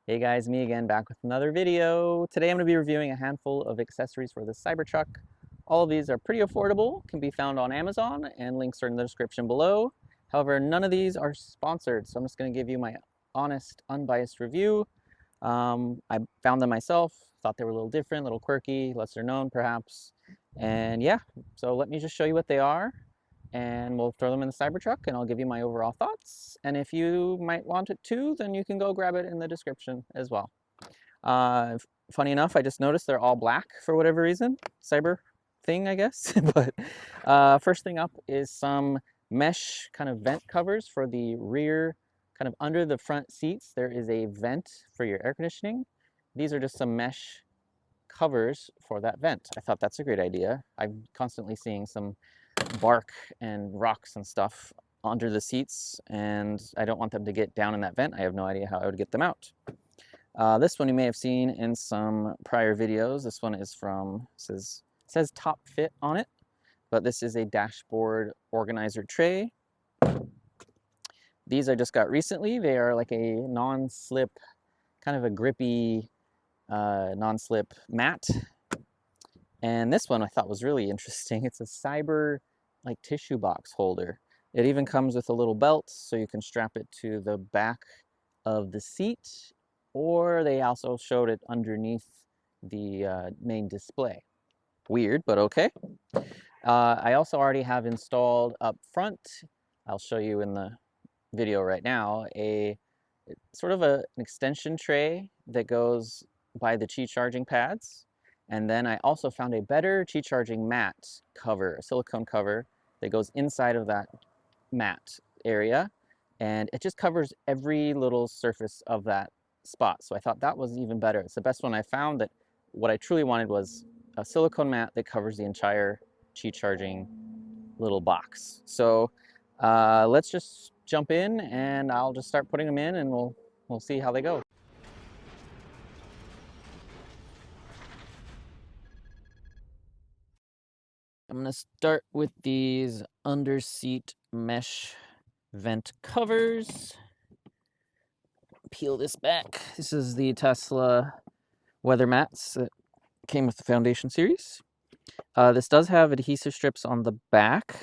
Hey guys, me again, back with another video. Today I'm going to be reviewing a handful of accessories for the Cybertruck. All of these are pretty affordable, can be found on Amazon, and links are in the description below. However, none of these are sponsored, so I'm just going to give you my honest, unbiased review. I found them myself, thought they were a little different, a little quirky, lesser known perhaps. And yeah, so let me just show you what they are, and we'll throw them in the Cybertruck and I'll give you my overall thoughts. And if you might want it too, then you can go grab it in the description as well. Funny enough, I just noticed they're all black for whatever reason. Cyber thing, I guess. But first thing up is some mesh kind of vent covers for the rear, kind of under the front seats. There is a vent for your air conditioning. These are just some mesh covers for that vent. I thought that's a great idea. I'm constantly seeing some bark and rocks and stuff under the seats, and I don't want them to get down in that vent. I have no idea how I would get them out. This one you may have seen in some prior videos. This one is from, says Top Fit on it, but this is a dashboard organizer tray. These I just got recently. They are like a non-slip, kind of a grippy non-slip mat. And this one I thought was really interesting. It's a cyber like tissue box holder. It even comes with a little belt so you can strap it to the back of the seat, or they also showed it underneath the main display. Weird, but okay. I also already have installed up front, I'll show you in the video right now, a sort of an extension tray that goes by the Qi charging pads. And then I also found a better Qi charging mat cover, a silicone cover that goes inside of that mat area. And it just covers every little surface of that spot. So I thought that was even better. It's the best one I found. That what I truly wanted was a silicone mat that covers the entire Qi charging little box. So let's just jump in and I'll just start putting them in and we'll see how they go. I'm going to start with these under seat mesh vent covers. Peel this back. This is the Tesla weather mats that came with the Foundation series. This does have adhesive strips on the back,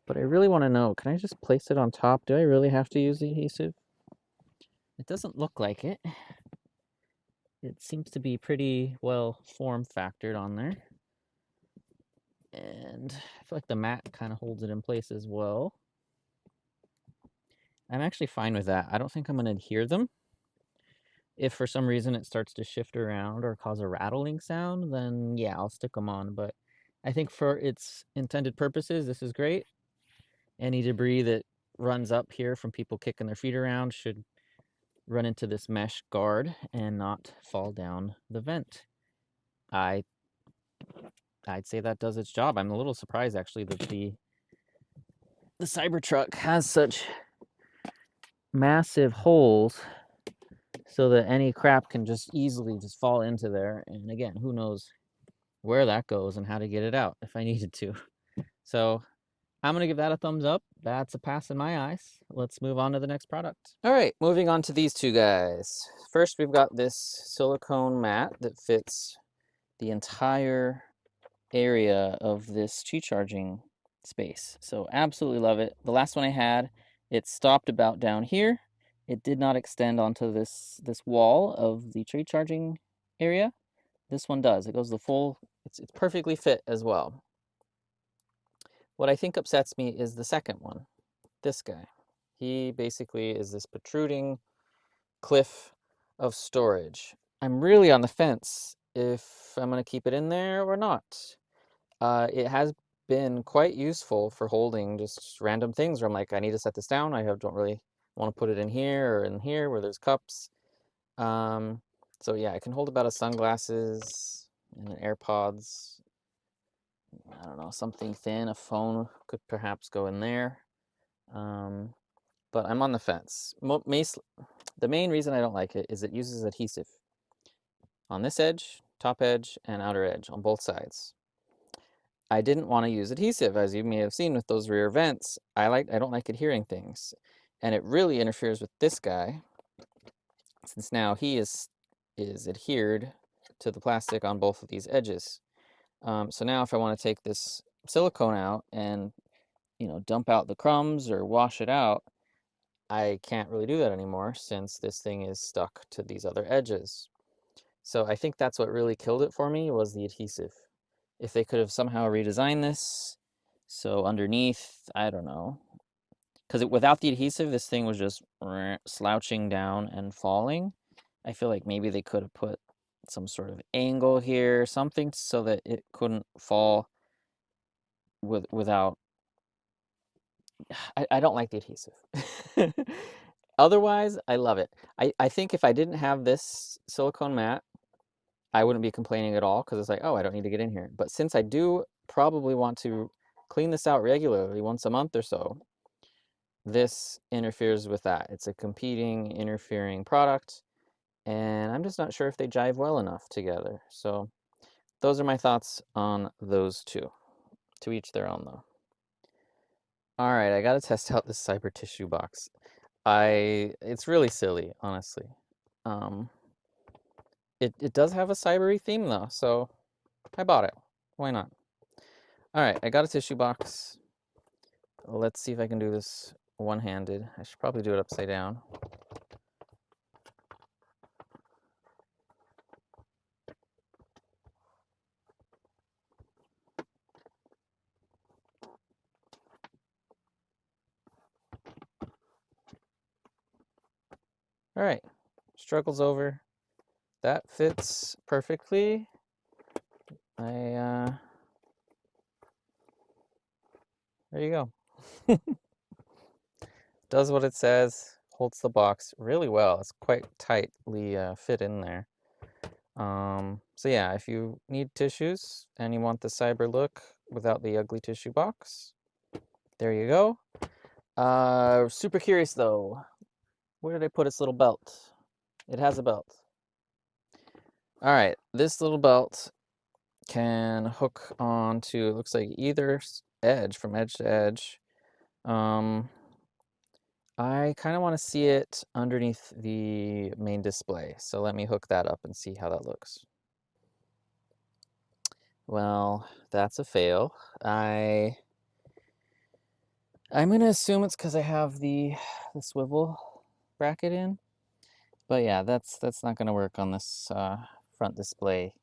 but I really want to know, can I just place it on top? Do I really have to use the adhesive? It doesn't look like it. It seems to be pretty well form factored on there. And I feel like the mat kind of holds it in place as well. I'm actually fine with that. I don't think I'm going to adhere them. If for some reason it starts to shift around or cause a rattling sound, then yeah, I'll stick them on. But I think for its intended purposes, this is great. Any debris that runs up here from people kicking their feet around should run into this mesh guard and not fall down the vent. I'd say that does its job. I'm a little surprised actually that the Cybertruck has such massive holes so that any crap can just easily just fall into there. And again, who knows where that goes and how to get it out if I needed to. So I'm going to give that a thumbs up. That's a pass in my eyes. Let's move on to the next product. All right, moving on to these two guys. First, we've got this silicone mat that fits the entire area of this Qi charging space. So absolutely love it. The last one I had, it stopped about down here. It did not extend onto this wall of the Qi charging area. This one does. It goes the full, it's perfectly fit as well. What I think upsets me is the second one, this guy. He basically is this protruding cliff of storage. I'm really on the fence if I'm going to keep it in there or not. It has been quite useful for holding just random things where I'm like, I need to set this down. I don't really want to put it in here or in here where there's cups. So yeah, I can hold about a sunglasses and an AirPods. I don't know, something thin, a phone could perhaps go in there. But I'm on the fence. The main reason I don't like it is it uses adhesive on this edge, top edge, and outer edge on both sides. I didn't want to use adhesive, as you may have seen with those rear vents. I don't like adhering things, and it really interferes with this guy. since now he is adhered to the plastic on both of these edges. So now if I want to take this silicone out and, dump out the crumbs or wash it out, I can't really do that anymore since this thing is stuck to these other edges. So I think that's what really killed it for me, was the adhesive. If they could have somehow redesigned this, so underneath, I don't know, because without the adhesive, this thing was just slouching down and falling. I feel like maybe they could have put some sort of angle here, something so that it couldn't fall without. I don't like the adhesive. Otherwise, I love it. I think if I didn't have this silicone mat, I wouldn't be complaining at all, because it's like, oh, I don't need to get in here. But since I do probably want to clean this out regularly, once a month or so, this interferes with that. It's a competing, interfering product, and I'm just not sure if they jive well enough together. So those are my thoughts on those two. To each their own, though. All right, I gotta test out this cyber tissue box. It's really silly, honestly. It does have a cybery theme though, so I bought it. Why not? All right, I got a tissue box. Let's see if I can do this one-handed. I should probably do it upside down. All right, struggle's over. That fits perfectly. There you go. Does what it says, holds the box really well. It's quite tightly fit in there. So yeah, if you need tissues and you want the cyber look without the ugly tissue box, there you go. Super curious though, where did I put its little belt? It has a belt. All right, this little belt can hook onto, it looks like either edge, from edge to edge. I kind of want to see it underneath the main display, so let me hook that up and see how that looks. Well, that's a fail. I'm gonna assume it's because I have the swivel bracket in, but yeah, that's not gonna work on this front display.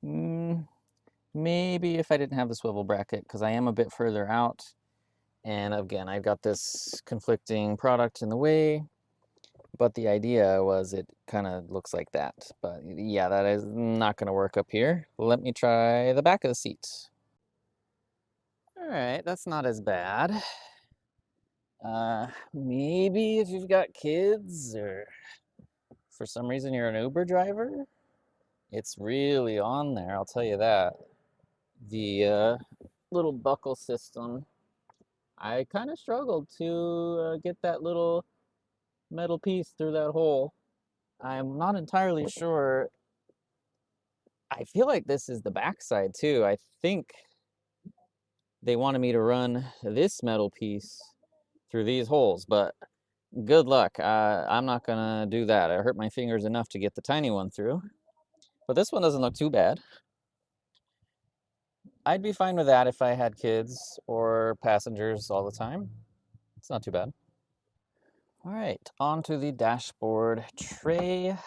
Maybe if I didn't have the swivel bracket, because I am a bit further out, and again, I've got this conflicting product in the way. But the idea was it kind of looks like that. But yeah, that is not going to work up here. Let me try the back of the seat. All right, that's not as bad. Maybe if you've got kids or for some reason you're an Uber driver, it's really on there, I'll tell you that. The little buckle system, I kind of struggled to get that little metal piece through that hole. I'm not entirely sure. I feel like this is the backside too. I think they wanted me to run this metal piece through these holes, but good luck. I'm not gonna do that. I hurt my fingers enough to get the tiny one through. But this one doesn't look too bad. I'd be fine with that if I had kids or passengers all the time. It's not too bad. All right, onto the dashboard tray.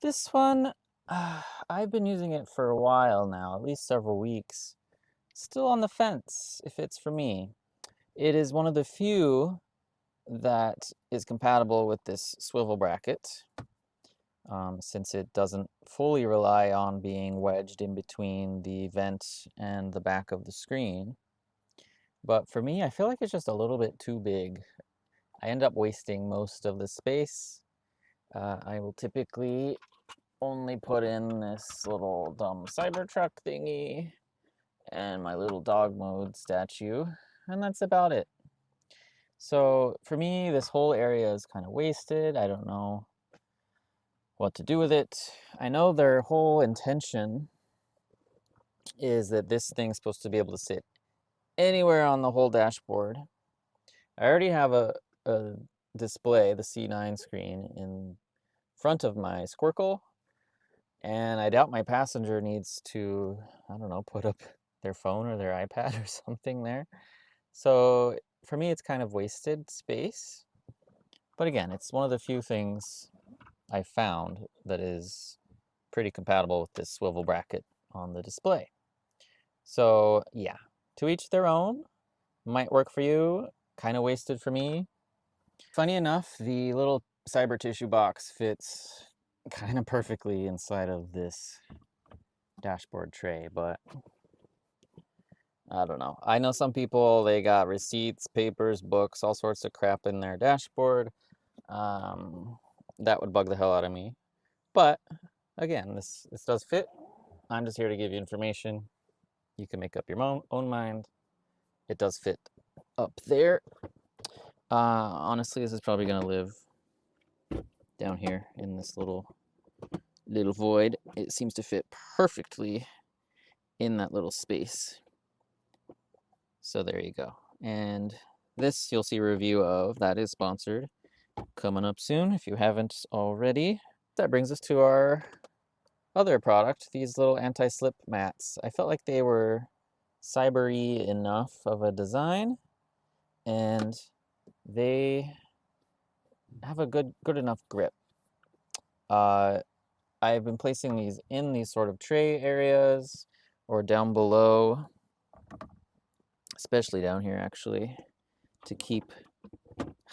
This one, I've been using it for a while now, at least several weeks. Still on the fence if it's for me. It is one of the few that is compatible with this swivel bracket, since it doesn't fully rely on being wedged in between the vent and the back of the screen. But for me, I feel like it's just a little bit too big. I end up wasting most of the space. I will typically only put in this little dumb Cybertruck thingy and my little dog mode statue, and that's about it. So for me, this whole area is kind of wasted. I don't know what to do with it. I know their whole intention is that this thing's supposed to be able to sit anywhere on the whole dashboard. I already have a display, the C9 screen, in front of my Squircle, and I doubt my passenger needs to, I don't know, put up their phone or their iPad or something there. So for me, it's kind of wasted space. But again, it's one of the few things I found that is pretty compatible with this swivel bracket on the display. So yeah, to each their own. Might work for you, kind of wasted for me. Funny enough, the little cyber tissue box fits kind of perfectly inside of this dashboard tray, but I don't know. I know some people, they got receipts, papers, books, all sorts of crap in their dashboard. That would bug the hell out of me. But again, this does fit. I'm just here to give you information. You can make up your own mind. It does fit up there. Honestly, this is probably gonna live down here in this little void. It seems to fit perfectly in that little space. So there you go. And this you'll see a review of. That is sponsored. Coming up soon if you haven't already. That brings us to our other product, these little anti-slip mats. I felt like they were cyber-y enough of a design, and they have a good enough grip. I've been placing these in these sort of tray areas or down below, especially down here actually, to keep,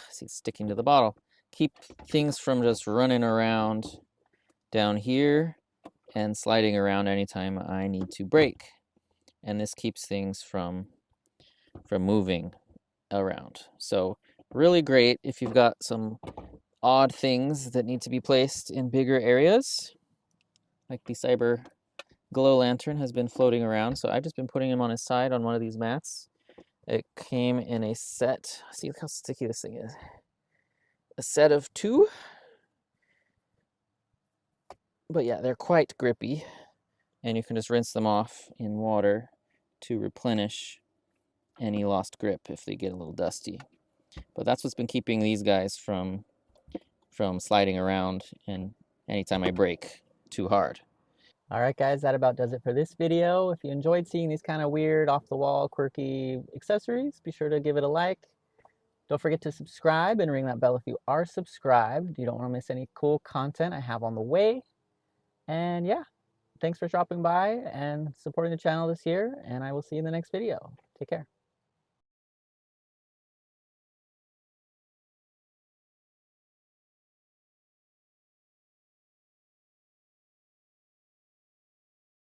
see, it's sticking to the bottle, keep things from just running around down here and sliding around anytime I need to brake. And this keeps things from moving around. So really great if you've got some odd things that need to be placed in bigger areas, like the Cyber Glow Lantern has been floating around. So I've just been putting him on his side on one of these mats. It came in a set. See, look how sticky this thing is. A set of 2. But yeah, they're quite grippy. And you can just rinse them off in water to replenish any lost grip if they get a little dusty. But that's what's been keeping these guys from sliding around and anytime I brake too hard. All right, guys, that about does it for this video. If you enjoyed seeing these kind of weird, off-the-wall, quirky accessories, be sure to give it a like. Don't forget to subscribe and ring that bell if you are subscribed. You don't want to miss any cool content I have on the way. And yeah, thanks for dropping by and supporting the channel this year, and I will see you in the next video. Take care.